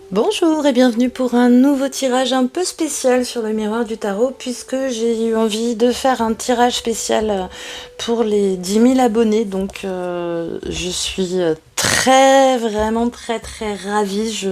Bonjour et bienvenue pour un nouveau tirage un peu spécial sur le miroir du tarot, puisque j'ai eu envie de faire un tirage spécial pour les 10 000 abonnés. Donc je suis vraiment très ravie.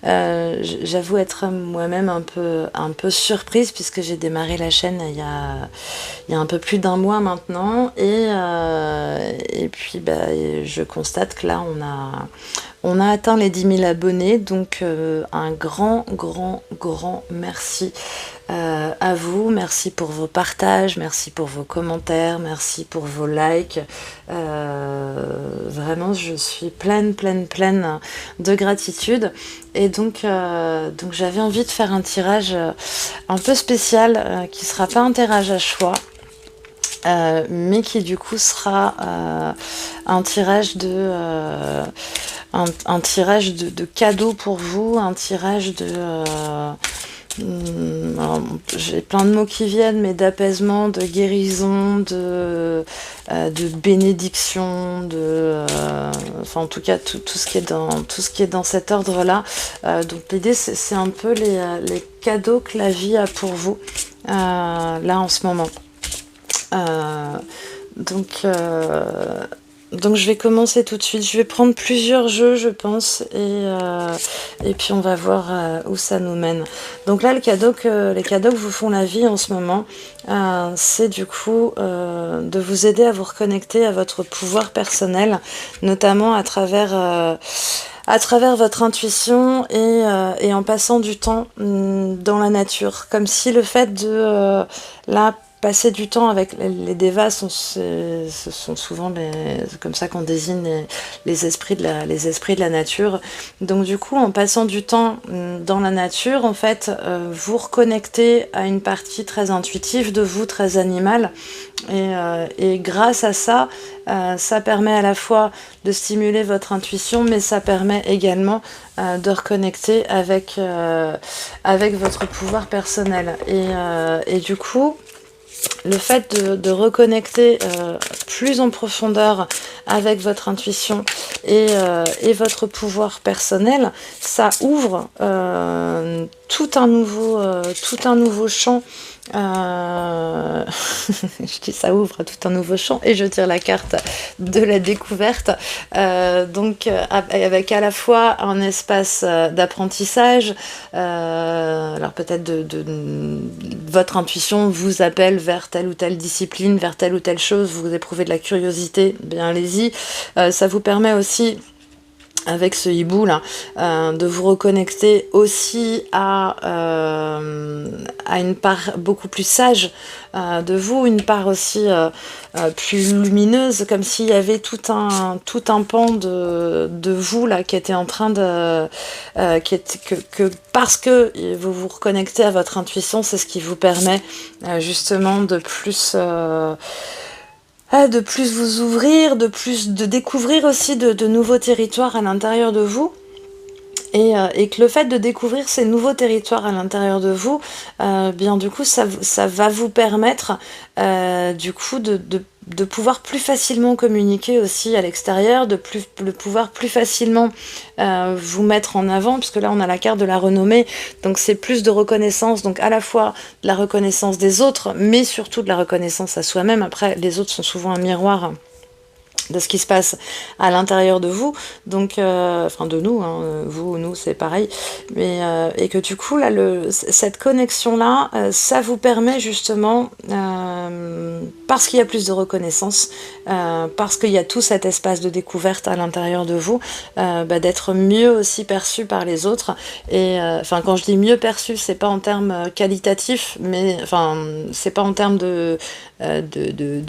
J'avoue être moi-même un peu surprise, puisque j'ai démarré la chaîne il y a un peu plus d'1 mois maintenant, et puis je constate que là on a atteint les 10 000 abonnés, donc un grand merci à vous. Merci pour vos partages, merci pour vos commentaires, merci pour vos likes. Vraiment, je suis pleine de gratitude. Et donc j'avais envie de faire un tirage un peu spécial, qui sera pas un tirage à choix. Mais qui du coup sera un tirage un tirage de cadeaux pour vous, un tirage alors, j'ai plein de mots qui viennent, mais d'apaisement, de guérison, de bénédiction, enfin en tout cas tout ce qui est dans cet ordre-là. Donc l'idée c'est un peu les cadeaux que la vie a pour vous là en ce moment. Euh, donc, donc je vais commencer tout de suite. Je vais prendre plusieurs jeux, je pense, et puis on va voir où ça nous mène. Donc là, les cadeaux que vous font la vie en ce moment, c'est du coup de vous aider à vous reconnecter à votre pouvoir personnel, notamment à travers votre intuition et en passant du temps dans la nature. Comme si le fait de là passer du temps avec les dévas, ce sont souvent comme ça qu'on désigne les esprits de la nature. Donc du coup, en passant du temps dans la nature, en fait, vous reconnectez à une partie très intuitive de vous, très animale. Et grâce à ça, ça permet à la fois de stimuler votre intuition, mais ça permet également de reconnecter avec votre pouvoir personnel. Et du coup, le fait de reconnecter plus en profondeur avec votre intuition et votre pouvoir personnel, ça ouvre tout un nouveau champ. Je dis ça ouvre tout un nouveau champ et je tire la carte de la découverte. Donc avec à la fois un espace d'apprentissage. Alors peut-être votre intuition vous appelle vers telle ou telle discipline, vers telle ou telle chose, vous éprouvez de la curiosité, bien allez-y. Ça vous permet aussi, avec ce hibou là, de vous reconnecter aussi à une part beaucoup plus sage de vous, une part aussi plus lumineuse, comme s'il y avait tout un pan de vous là qui était en train de parce que vous vous reconnectez à votre intuition, c'est ce qui vous permet justement de plus vous ouvrir, de découvrir aussi de nouveaux territoires à l'intérieur de vous. Et que le fait de découvrir ces nouveaux territoires à l'intérieur de vous, bien du coup, ça va vous permettre du coup de pouvoir plus facilement communiquer aussi à l'extérieur, de pouvoir plus facilement vous mettre en avant, puisque là on a la carte de la renommée, donc c'est plus de reconnaissance, donc à la fois de la reconnaissance des autres, mais surtout de la reconnaissance à soi-même. Après, les autres sont souvent un miroir de ce qui se passe à l'intérieur de vous, donc enfin de nous, hein, vous, nous, c'est pareil, mais et que du coup là, cette connexion là, ça vous permet justement, parce qu'il y a plus de reconnaissance, parce qu'il y a tout cet espace de découverte à l'intérieur de vous, d'être mieux aussi perçu par les autres. Et enfin, quand je dis mieux perçu, c'est pas en termes qualitatifs, mais enfin c'est pas en termes de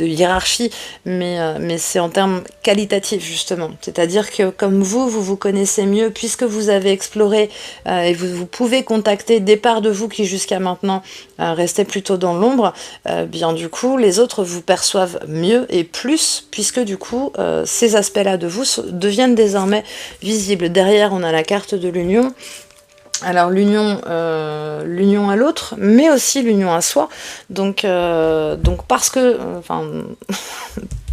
hiérarchie, mais c'est en termes qualitatifs justement. C'est-à-dire que comme vous connaissez mieux, puisque vous avez exploré et vous pouvez contacter des parts de vous qui jusqu'à maintenant restaient plutôt dans l'ombre, bien du coup les autres vous perçoivent mieux et plus, puisque du coup ces aspects-là de vous deviennent désormais visibles. Derrière on a la carte de l'union. Alors l'union à l'autre, mais aussi l'union à soi. Donc parce que,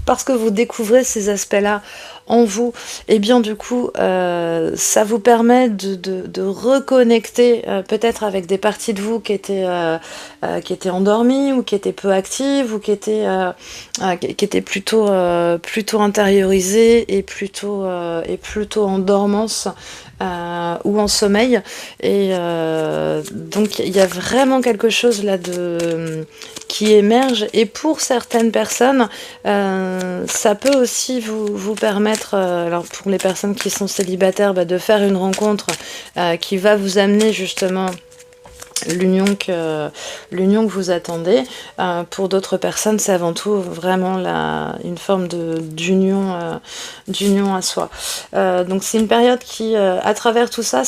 parce que vous découvrez ces aspects-là en vous, et bien du coup, ça vous permet de reconnecter peut-être avec des parties de vous qui étaient endormies ou qui étaient peu actives ou qui étaient plutôt intériorisées et plutôt en dormance. Ou en sommeil et donc il y a vraiment quelque chose là qui émerge et pour certaines personnes ça peut aussi vous permettre alors pour les personnes qui sont célibataires de faire une rencontre qui va vous amener justement l'union que vous attendez. Pour d'autres personnes, c'est avant tout vraiment une forme d'union à soi. Donc c'est une période qui, à travers tout ça,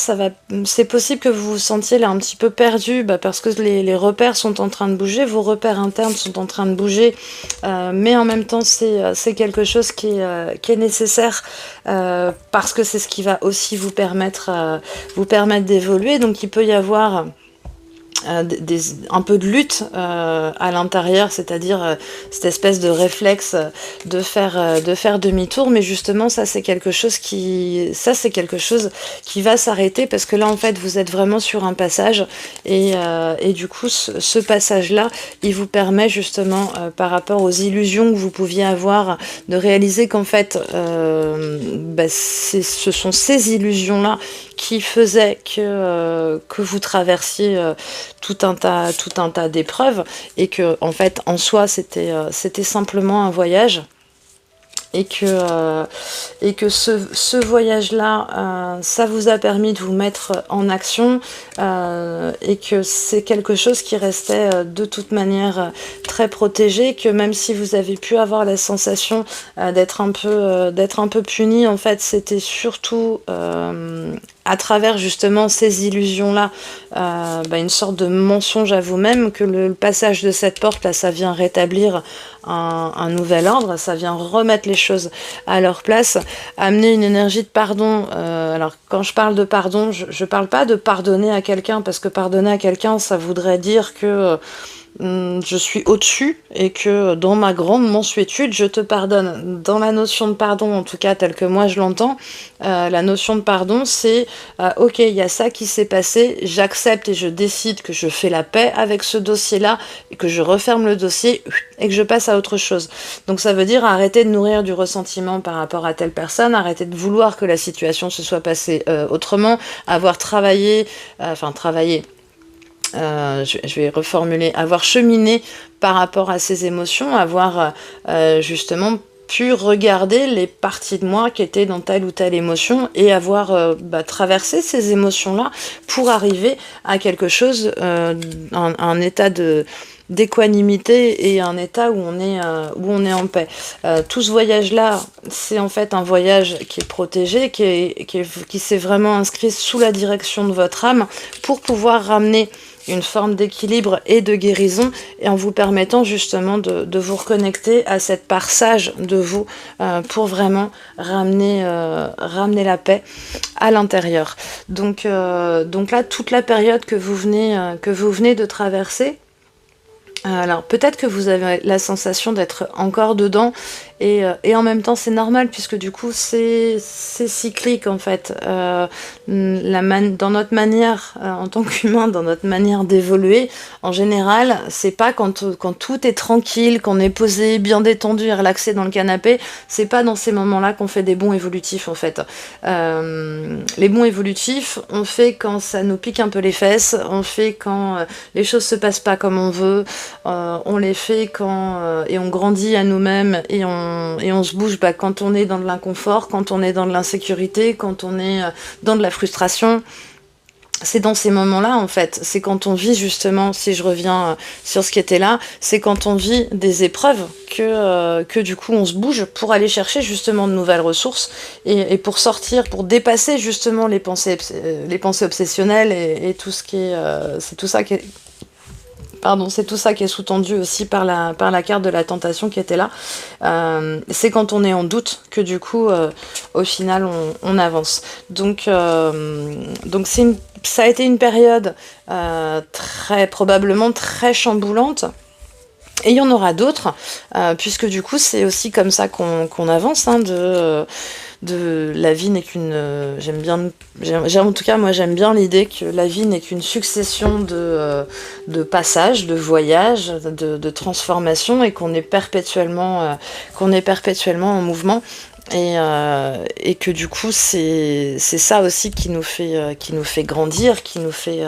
c'est possible que vous vous sentiez là un petit peu perdu, parce que les repères sont en train de bouger, vos repères internes sont en train de bouger, mais en même temps c'est quelque chose qui est nécessaire parce que c'est ce qui va aussi vous permettre d'évoluer. Donc il peut y avoir un peu de lutte à l'intérieur, c'est-à-dire cette espèce de réflexe de faire demi-tour, mais justement ça c'est quelque chose qui va s'arrêter parce que là en fait vous êtes vraiment sur un passage et du coup ce passage-là il vous permet justement par rapport aux illusions que vous pouviez avoir de réaliser qu'en fait ce sont ces illusions-là qui faisaient que vous traversiez tout un tas d'épreuves et que en fait en soi c'était simplement un voyage et que ce voyage-là, ça vous a permis de vous mettre en action et que c'est quelque chose qui restait de toute manière très protégé, que même si vous avez pu avoir la sensation d'être un peu puni, en fait c'était surtout à travers justement ces illusions-là, une sorte de mensonge à vous-même, que le passage de cette porte là, ça vient rétablir un nouvel ordre, ça vient remettre les choses à leur place, amener une énergie de pardon. Alors quand je parle de pardon, je parle pas de pardonner à quelqu'un, parce que pardonner à quelqu'un, ça voudrait dire que je suis au-dessus et que dans ma grande mansuétude, je te pardonne. Dans la notion de pardon, en tout cas telle que moi je l'entends, la notion de pardon, c'est ok, il y a ça qui s'est passé, j'accepte et je décide que je fais la paix avec ce dossier-là et que je referme le dossier et que je passe à autre chose. Donc ça veut dire arrêter de nourrir du ressentiment par rapport à telle personne, arrêter de vouloir que la situation se soit passée autrement, avoir travaillé, je vais reformuler, avoir cheminé par rapport à ces émotions, avoir justement pu regarder les parties de moi qui étaient dans telle ou telle émotion et avoir traversé ces émotions-là pour arriver à quelque chose, un état d'équanimité et un état où on est en paix. Tout ce voyage-là, c'est en fait un voyage qui est protégé, qui s'est vraiment inscrit sous la direction de votre âme pour pouvoir ramener une forme d'équilibre et de guérison, et en vous permettant justement de vous reconnecter à cette part sage de vous pour vraiment ramener la paix à l'intérieur. Donc là, toute la période que vous venez de traverser, alors peut-être que vous avez la sensation d'être encore dedans et en même temps c'est normal puisque du coup c'est cyclique en fait. Dans notre manière en tant qu'humain, dans notre manière d'évoluer, en général c'est pas quand tout est tranquille, qu'on est posé, bien détendu et relaxé dans le canapé, c'est pas dans ces moments-là qu'on fait des bonds évolutifs en fait. Les bonds évolutifs on fait quand ça nous pique un peu les fesses, on fait quand les choses se passent pas comme on veut. On les fait quand et on grandit à nous-mêmes et on se bouge quand on est dans de l'inconfort, quand on est dans de l'insécurité, quand on est dans de la frustration. C'est dans ces moments-là, en fait, c'est quand on vit justement, si je reviens sur ce qui était là, c'est quand on vit des épreuves que du coup on se bouge pour aller chercher justement de nouvelles ressources et pour sortir, pour dépasser justement les pensées obsessionnelles et tout ce qui est... c'est tout ça qui est... Pardon, c'est tout ça qui est sous-tendu aussi par la carte de la tentation qui était là. C'est quand on est en doute que du coup, au final, on avance. Donc ça a été une période probablement très chamboulante. Et il y en aura d'autres, puisque du coup, c'est aussi comme ça qu'on avance, la vie n'est qu'une... en tout cas, moi j'aime bien l'idée que la vie n'est qu'une succession de passages, de voyages, de transformations, et qu'on est perpétuellement en mouvement. Et que du coup c'est ça aussi qui nous fait grandir, qui nous fait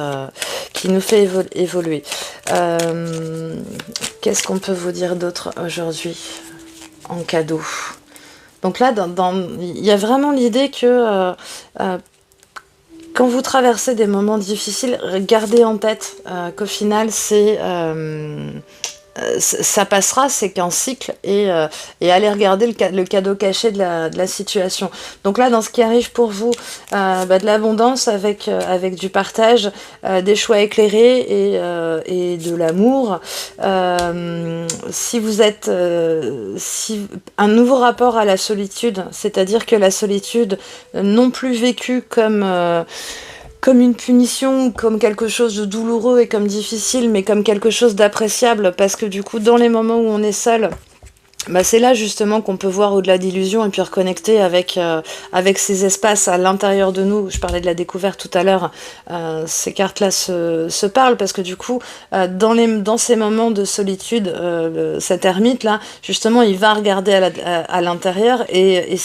évoluer. Qu'est-ce qu'on peut vous dire d'autre aujourd'hui en cadeau? Donc là, il y a vraiment l'idée que quand vous traversez des moments difficiles, gardez en tête qu'au final ça passera, c'est qu'un cycle, et allez regarder le cadeau caché de la situation. Donc là, dans ce qui arrive pour vous, de l'abondance avec du partage, des choix éclairés et de l'amour. Si vous êtes un nouveau rapport à la solitude, c'est-à-dire que la solitude non plus vécue comme une punition, comme quelque chose de douloureux et comme difficile, mais comme quelque chose d'appréciable, parce que du coup, dans les moments où on est seul, c'est là justement qu'on peut voir au-delà d'illusions et puis reconnecter avec ces espaces à l'intérieur de nous. Je parlais de la découverte tout à l'heure. Ces cartes-là se parlent parce que du coup, dans ces moments de solitude, cet ermite-là, justement, il va regarder à l'intérieur et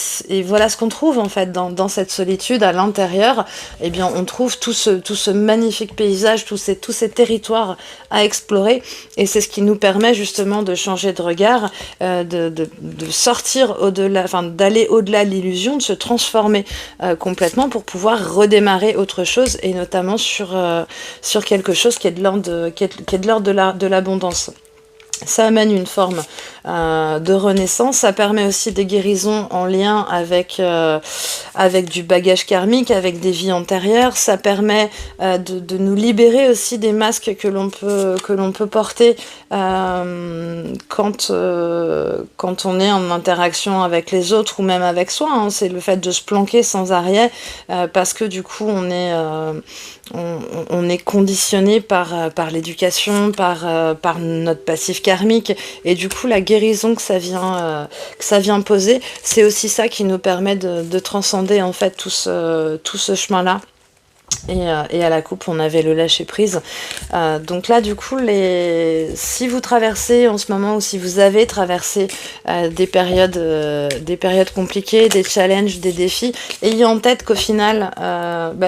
voilà ce qu'on trouve en fait dans cette solitude à l'intérieur. Eh bien, on trouve tout ce magnifique paysage, tous ces territoires à explorer, et c'est ce qui nous permet justement de changer de regard. De sortir au-delà, enfin d'aller au-delà de l'illusion, de se transformer complètement pour pouvoir redémarrer autre chose, et notamment sur quelque chose qui est de l'ordre de l'abondance. Ça amène une forme de renaissance, ça permet aussi des guérisons en lien avec du bagage karmique, avec des vies antérieures, ça permet de nous libérer aussi des masques que l'on peut porter quand on est en interaction avec les autres ou même avec soi, hein. C'est le fait de se planquer sans arrêt parce que du coup on est conditionné par l'éducation, par notre passif karmique, et du coup la guérison que ça vient poser, c'est aussi ça qui nous permet de transcender en fait tout ce chemin-là. Et à la coupe, on avait le lâcher prise. Donc là, du coup, si vous traversez en ce moment, ou si vous avez traversé des périodes compliquées, des challenges, des défis, ayez en tête qu'au final,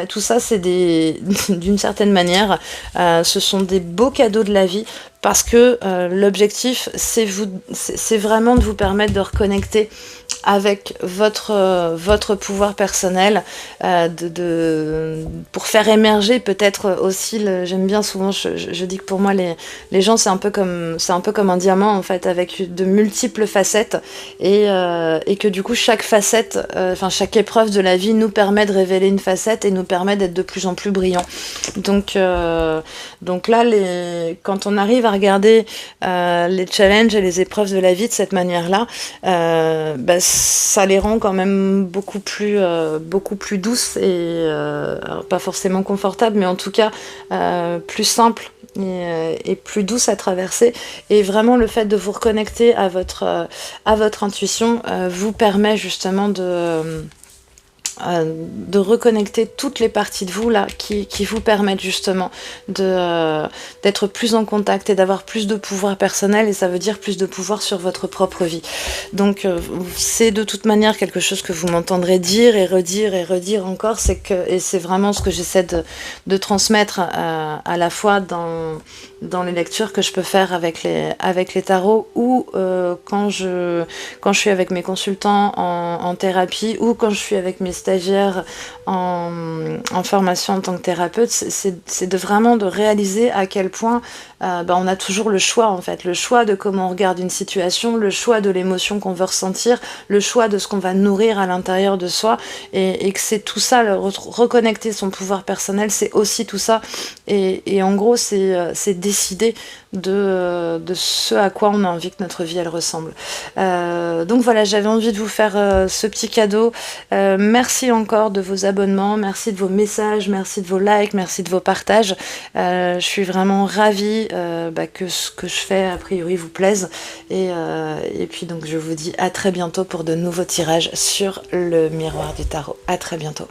tout ça, c'est d'une certaine manière, ce sont des beaux cadeaux de la vie. Parce que l'objectif, c'est vraiment de vous permettre de reconnecter avec votre pouvoir personnel, pour faire émerger peut-être aussi, j'aime bien souvent, je dis que pour moi les gens c'est un peu comme un diamant en fait, avec de multiples facettes, et que du coup chaque facette, chaque épreuve de la vie nous permet de révéler une facette et nous permet d'être de plus en plus brillant. Donc là, quand on arrive à regarder les challenges et les épreuves de la vie de cette manière-là, ça les rend quand même beaucoup plus douces, et alors pas forcément confortables, mais en tout cas plus simples et plus douces à traverser. Et vraiment, le fait de vous reconnecter à votre intuition vous permet justement de reconnecter toutes les parties de vous là qui vous permettent justement d'être plus en contact et d'avoir plus de pouvoir personnel, et ça veut dire plus de pouvoir sur votre propre vie. Donc c'est de toute manière quelque chose que vous m'entendrez dire et redire encore, et c'est vraiment ce que j'essaie de transmettre à la fois dans les lectures que je peux faire avec les tarots, ou quand je suis avec mes consultants en thérapie, ou quand je suis avec mes stagiaires en formation en tant que thérapeute, c'est vraiment de réaliser à quel point on a toujours le choix en fait, le choix de comment on regarde une situation, le choix de l'émotion qu'on veut ressentir, le choix de ce qu'on va nourrir à l'intérieur de soi, et que c'est tout ça, reconnecter son pouvoir personnel, c'est aussi tout ça, et en gros c'est décider de ce à quoi on a envie que notre vie elle ressemble. Donc voilà, j'avais envie de vous faire ce petit cadeau. Merci merci encore de vos abonnements, merci de vos messages, merci de vos likes, merci de vos partages. Je suis vraiment ravie que ce que je fais a priori vous plaise. Et puis donc je vous dis à très bientôt pour de nouveaux tirages sur le miroir du tarot. À très bientôt.